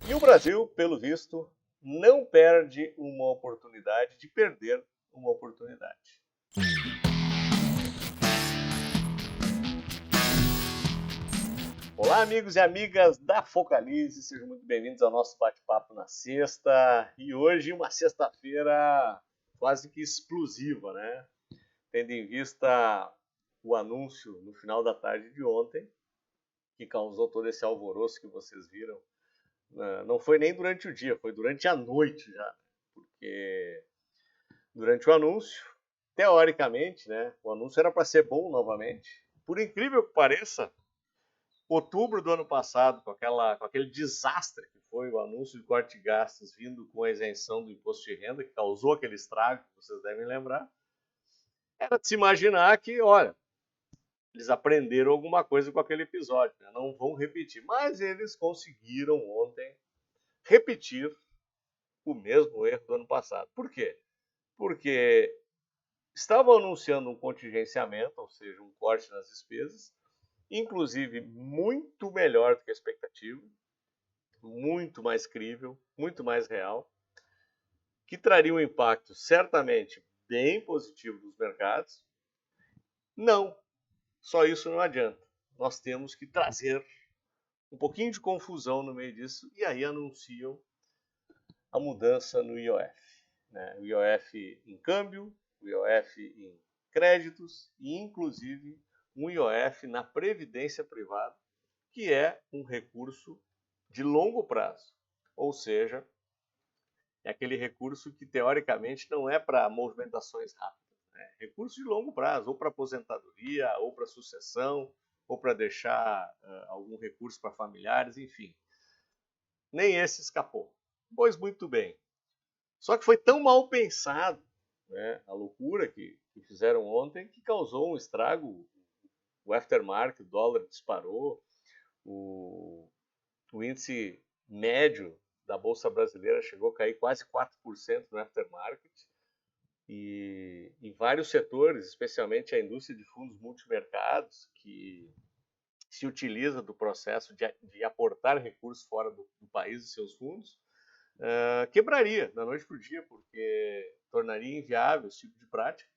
E o Brasil, pelo visto, não perde uma oportunidade de perder uma oportunidade. Olá, amigos e amigas da Focalize, sejam muito bem-vindos ao nosso bate-papo na sexta. E hoje, uma sexta-feira quase que explosiva, né? Tendo em vista o anúncio no final da tarde de ontem, que causou todo esse alvoroço que vocês viram. Não foi nem durante o dia, foi durante a noite já, porque durante o anúncio, teoricamente, né, o anúncio era para ser bom novamente. Por incrível que pareça, outubro do ano passado, com aquele desastre que foi o anúncio de corte de gastos vindo com a isenção do imposto de renda, que causou aquele estrago, que vocês devem lembrar, era de se imaginar que, olha, eles aprenderam alguma coisa com aquele episódio, né? Não vão repetir. Mas eles conseguiram ontem repetir o mesmo erro do ano passado. Por quê? Porque estavam anunciando um contingenciamento, ou seja, um corte nas despesas, inclusive muito melhor do que a expectativa, muito mais crível, muito mais real, que traria um impacto certamente bem positivo nos mercados. Não, só isso não adianta. Nós temos que trazer um pouquinho de confusão no meio disso e aí anunciam a mudança no IOF. Né? O IOF em câmbio, o IOF em créditos e, inclusive, um IOF na previdência privada, que é um recurso de longo prazo. Ou seja, é aquele recurso que, teoricamente, não é para movimentações rápidas. É recurso de longo prazo, ou para aposentadoria, ou para sucessão, ou para deixar algum recurso para familiares, enfim. Nem esse escapou. Pois muito bem. Só que foi tão mal pensado, né, a loucura que fizeram ontem, que causou um estrago. O aftermarket, o dólar disparou, o, o índice médio da Bolsa Brasileira chegou a cair quase 4% no aftermarket. E em vários setores, especialmente a indústria de fundos multimercados, que se utiliza do processo de aportar recursos fora do país e seus fundos, quebraria da noite para o dia, porque tornaria inviável esse tipo de prática.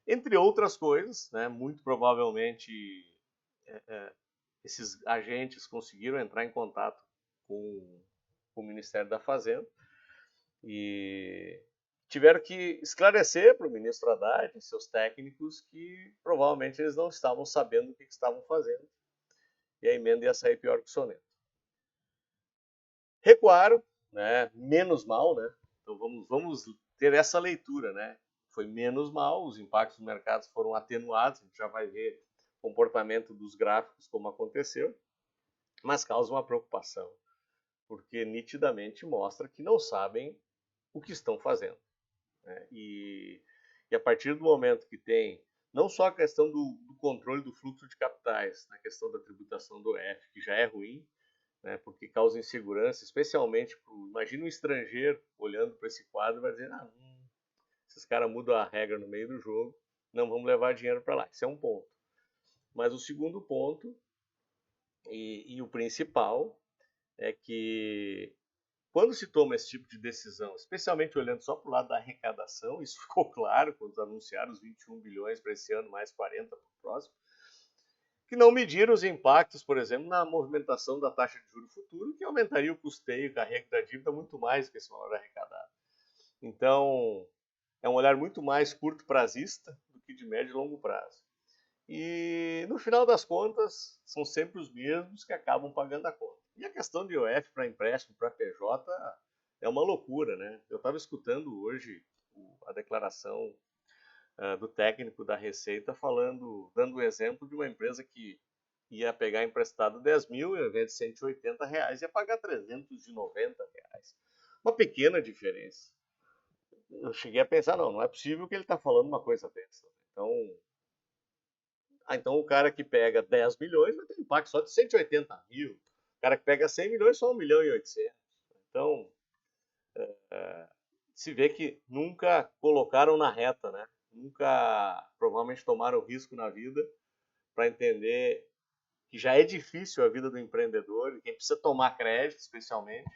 Entre outras coisas, né, muito provavelmente esses agentes conseguiram entrar em contato com o Ministério da Fazenda e tiveram que esclarecer para o ministro Haddad e seus técnicos que provavelmente eles não estavam sabendo o que estavam fazendo e a emenda ia sair pior que o soneto. Recuaram, né? Menos mal, né? Então vamos ter essa leitura, né? Foi menos mal, os impactos do mercado foram atenuados, a gente já vai ver o comportamento dos gráficos como aconteceu, mas causa uma preocupação, porque nitidamente mostra que não sabem o que estão fazendo. Né? E a partir do momento que tem não só a questão do controle do fluxo de capitais, na questão da tributação do EF, que já é ruim, né, porque causa insegurança, especialmente imagina um estrangeiro olhando para esse quadro e vai dizer, esses caras mudam a regra no meio do jogo, não vamos levar dinheiro para lá. Isso é um ponto. Mas o segundo ponto, e o principal, é que quando se toma esse tipo de decisão, especialmente olhando só para o lado da arrecadação, isso ficou claro quando anunciaram os 21 bilhões para esse ano, mais 40 para o próximo, que não mediram os impactos, por exemplo, na movimentação da taxa de juros futuro, que aumentaria o custeio, o carrego da dívida muito mais do que esse valor arrecadado. Então, é um olhar muito mais curto prazista do que de médio e longo prazo. E, no final das contas, são sempre os mesmos que acabam pagando a conta. E a questão de IOF para empréstimo, para PJ, é uma loucura, né? Eu estava escutando hoje a declaração do técnico da Receita falando, dando o exemplo de uma empresa que ia pegar emprestado 10 mil e ao invés de 180 reais ia pagar 390 reais. Uma pequena diferença. Eu cheguei a pensar, não é possível que ele está falando uma coisa dessa. Então o cara que pega 10 milhões vai ter um impacto só de 180 mil. O cara que pega 100 milhões só 1 milhão e 800. Então, se vê que nunca colocaram na reta, né? Nunca, provavelmente, tomaram risco na vida para entender que já é difícil a vida do empreendedor, e quem precisa tomar crédito, especialmente.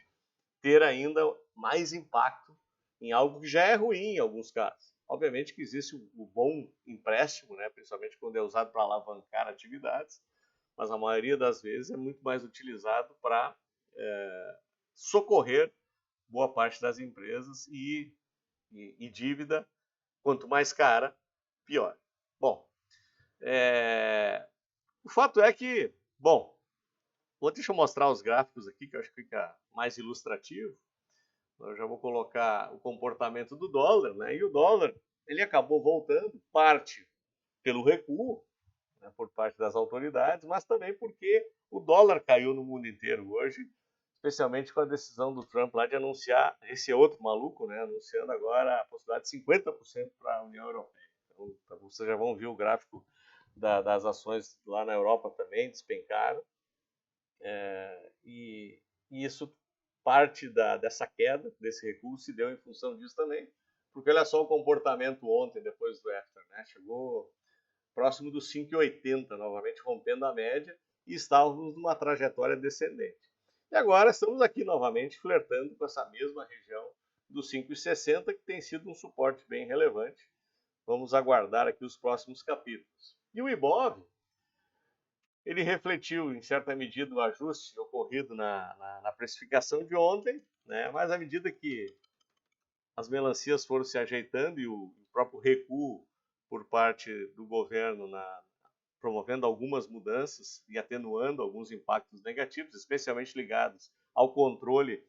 ter ainda mais impacto em algo que já é ruim em alguns casos. Obviamente que existe o bom empréstimo, né, principalmente quando é usado para alavancar atividades, mas a maioria das vezes é muito mais utilizado para socorrer boa parte das empresas e dívida, quanto mais cara, pior. Bom, o fato é que, bom, deixa eu mostrar os gráficos aqui, que eu acho que fica mais ilustrativo. Eu já vou colocar o comportamento do dólar, né? E o dólar, ele acabou voltando, parte pelo recuo, né, por parte das autoridades, mas também porque o dólar caiu no mundo inteiro hoje, especialmente com a decisão do Trump lá de anunciar, esse outro maluco, né, anunciando agora a possibilidade de 50% para a União Europeia. Então, vocês já vão ver o gráfico das ações lá na Europa também, despencaram. E isso, parte dessa queda, desse recuo, se deu em função disso também, porque olha só o comportamento ontem, depois do after, né? Chegou próximo dos 5,80, novamente rompendo a média, e estávamos numa trajetória descendente. E agora estamos aqui novamente flertando com essa mesma região dos 5,60, que tem sido um suporte bem relevante. Vamos aguardar aqui os próximos capítulos. E o IBOV, ele refletiu, em certa medida, o ajuste ocorrido na precificação de ontem, né? Mas à medida que as melancias foram se ajeitando e o próprio recuo por parte do governo promovendo algumas mudanças e atenuando alguns impactos negativos, especialmente ligados ao controle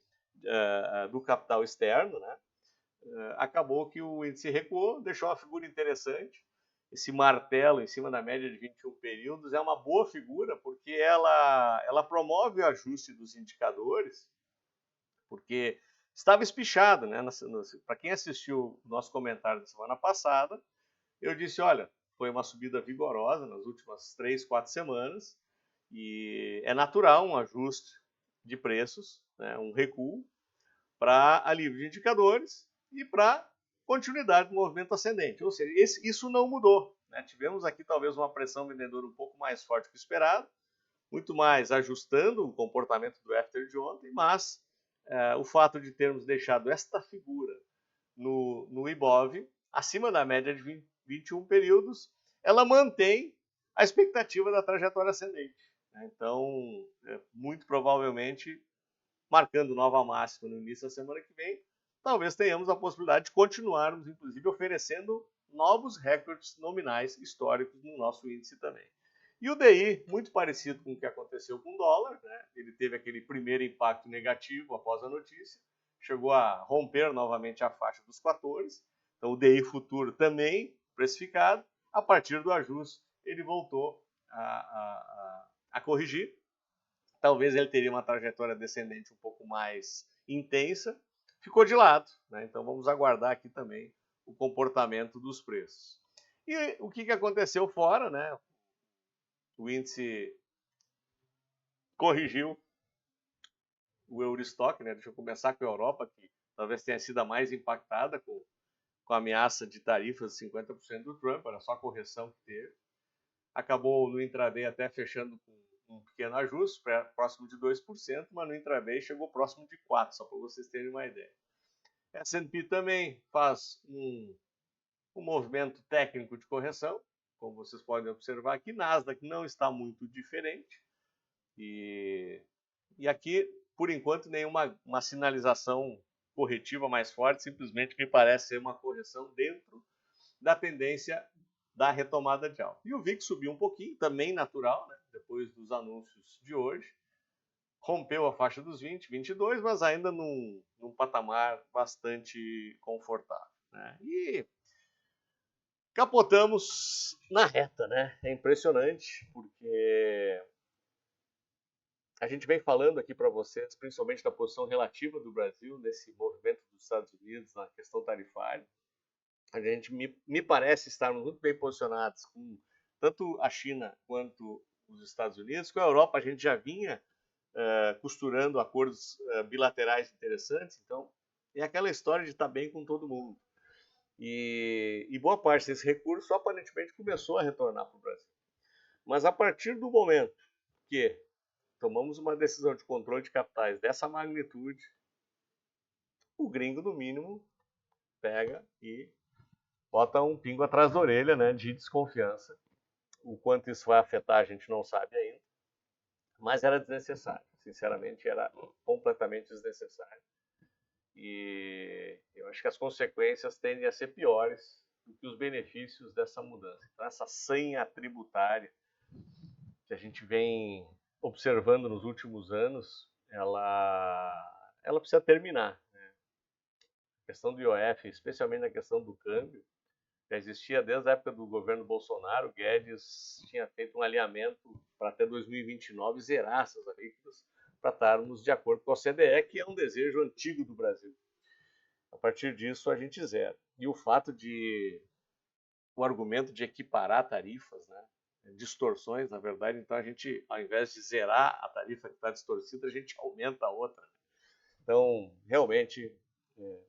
do capital externo, né? Acabou que o índice recuou, deixou uma figura interessante. Esse martelo em cima da média de 21 períodos é uma boa figura, porque ela promove o ajuste dos indicadores, porque estava espichado, né? Para quem assistiu o nosso comentário da semana passada, eu disse, olha, foi uma subida vigorosa nas últimas 3, 4 semanas, e é natural um ajuste de preços, né? Um recuo, para alívio de indicadores e para continuidade do movimento ascendente. Ou seja, isso não mudou, né? Tivemos aqui talvez uma pressão vendedora um pouco mais forte que o esperado, muito mais ajustando o comportamento do after de ontem, mas o fato de termos deixado esta figura no IBOV, acima da média de 21 períodos, ela mantém a expectativa da trajetória ascendente. Então, muito provavelmente, marcando nova máxima no início da semana que vem, talvez tenhamos a possibilidade de continuarmos, inclusive, oferecendo novos recordes nominais históricos no nosso índice também. E o DI, muito parecido com o que aconteceu com o dólar, né? Ele teve aquele primeiro impacto negativo após a notícia, chegou a romper novamente a faixa dos 14, então o DI futuro também precificado, a partir do ajuste ele voltou a corrigir. Talvez ele teria uma trajetória descendente um pouco mais intensa, ficou de lado, né? Então vamos aguardar aqui também o comportamento dos preços. E o que aconteceu fora, né? O índice corrigiu o Eurostock, né? Deixa eu começar com a Europa, que talvez tenha sido a mais impactada com a ameaça de tarifas de 50% do Trump, era só a correção que teve. Acabou no intraday até fechando com um pequeno ajuste, próximo de 2%, mas no intraday chegou próximo de 4%, só para vocês terem uma ideia. S&P também faz um movimento técnico de correção, como vocês podem observar aqui. Nasdaq não está muito diferente. E aqui, por enquanto, nenhuma sinalização corretiva mais forte, simplesmente me parece ser uma correção dentro da tendência da retomada de alta. E o VIX subiu um pouquinho, também natural, né? Depois dos anúncios de hoje. Rompeu a faixa dos 20, 22, mas ainda num patamar bastante confortável, né? E capotamos na reta, né? É impressionante, porque a gente vem falando aqui para vocês, principalmente da posição relativa do Brasil nesse movimento dos Estados Unidos na questão tarifária. A gente me parece estarmos muito bem posicionados com tanto a China quanto os Estados Unidos. Com a Europa a gente já vinha costurando acordos bilaterais interessantes, então é aquela história de estar bem com todo mundo. E boa parte desse recurso aparentemente começou a retornar para o Brasil. Mas a partir do momento que tomamos uma decisão de controle de capitais dessa magnitude, o gringo, no mínimo, pega e bota um pingo atrás da orelha, né, de desconfiança. O quanto isso vai afetar a gente não sabe ainda, mas era desnecessário. Sinceramente, era completamente desnecessário. E eu acho que as consequências tendem a ser piores do que os benefícios dessa mudança. Então, essa sanha tributária que a gente vem observando nos últimos anos, ela precisa terminar. Né? A questão do IOF, especialmente na questão do câmbio, já existia desde a época do governo Bolsonaro. O Guedes tinha feito um alinhamento para até 2029 zerar essas alíquotas para estarmos de acordo com a OCDE, que é um desejo antigo do Brasil. A partir disso, a gente zera. E o fato de o argumento de equiparar tarifas, né? Distorções, na verdade, então a gente, ao invés de zerar a tarifa que está distorcida, a gente aumenta a outra. Então, realmente,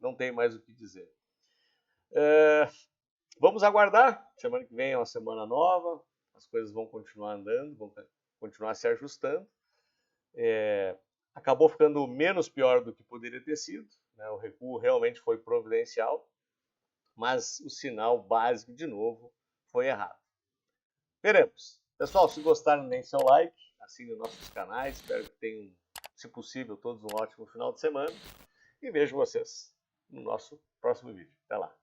não tem mais o que dizer. Vamos aguardar. Semana que vem é uma semana nova, as coisas vão continuar andando, vão continuar se ajustando. Acabou ficando menos pior do que poderia ter sido, né? O recuo realmente foi providencial, mas o sinal básico, de novo, foi errado. Veremos. Pessoal, se gostaram, deem seu like, assinem nossos canais, espero que tenham, se possível, todos um ótimo final de semana e vejo vocês no nosso próximo vídeo. Até lá.